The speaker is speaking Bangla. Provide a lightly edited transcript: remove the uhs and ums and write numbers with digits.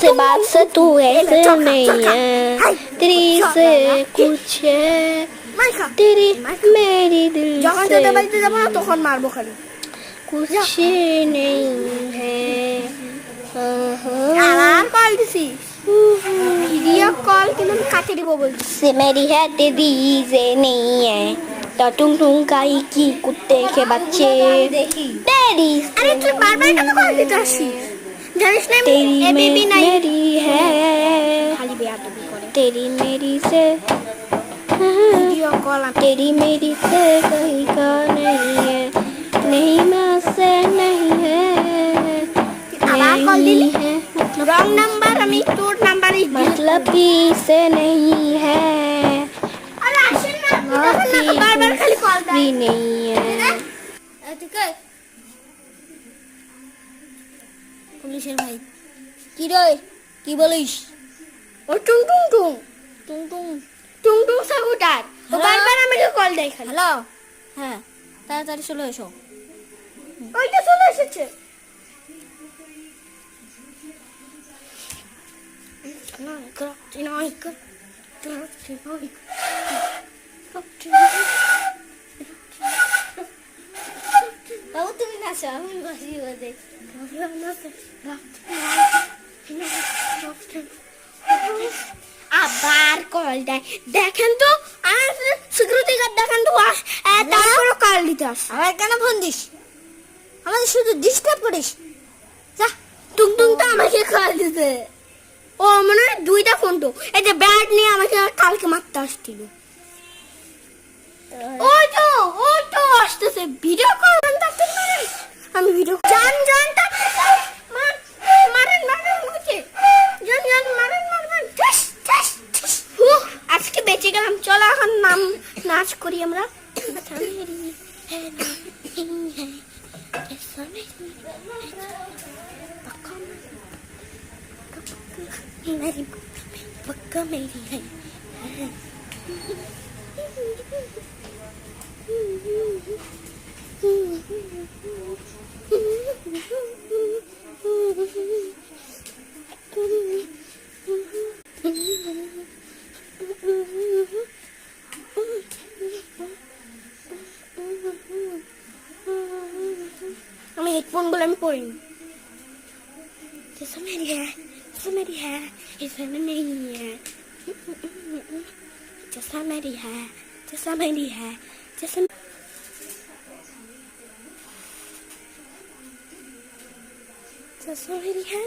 से बात से तू ऐसे नहीं है, तेरी से कुछ है, तेरी मेरी दिल যখন से তোদের বাড়িতে যাবো না তখন মারবো খালি। कुछ नहीं है। আর কল দিছিস ভিডিও কল কিন্তু আমি কাটে দিব বলছি। से मेरी है तेरी से नहीं है, तो टुंग टुंग काई की कुत्ते के बच्चे तेरी আরে তুই বারবার কেন কল দিতে আসিস? জানিস না আমি तेरी এবিপি নাই मेरी है, খালি বেয়াদবি করে। तेरी मेरी से ভিডিও কল तेरी मेरी से कहीं का नहीं है, नहीं मैं से नहीं है, আবার কল দিলি नहीं है मतलब রং নাম্বার আমি তোর নাম্বারই मतलब ही से नहीं है, আরে আসেন না আপনি দেখেন না বারবার খালি কল দেয়। भी नहीं है। ঠিক আছে পুলিশের ভাই কি রে কি বলিস? ও টুং টুং টুং টুং টুং টুং টুং সাকুটার ও বারবার আমাকে কল দেয় খালি। হ্যালো হ্যাঁ তাড়াতাড়ি চলে এসো। ওইটা চলে এসেছে। বাবু তুমি নাচো আমি বাসি বাজে। আবার কল দেয় দেখেন তো আর সিকিউরিটি গার্ড দেখেন তো তারপরে কল দিতে আস। আবার কেন ফোন দিস? আমাদের শুধু ডিস্টার্ব করিস। যা টুংটুংটা আমাকে কল দিতে। ও মনে হয় দুইটা ফোন তো এই যে ব্যাট নিয়ে আমাকে কালকে মারতে আসছিল। ওই তো আসতেছে ভিডিও কল মারেন। আমি ভিডিও জান মারেন মুখে জান মারেন ঠাস ঠাস ঠাস। আজকে বেঁচে গেলাম। চলো এখন নাচ করি আমরা। मेरी पक्का मेरी है। আমি হেডফোন গুলো আমি পরিনি। जैसा मेरी है ऐसा नहीं है, जैसा मेरी है जैसा मेरी है जैसा मेरी है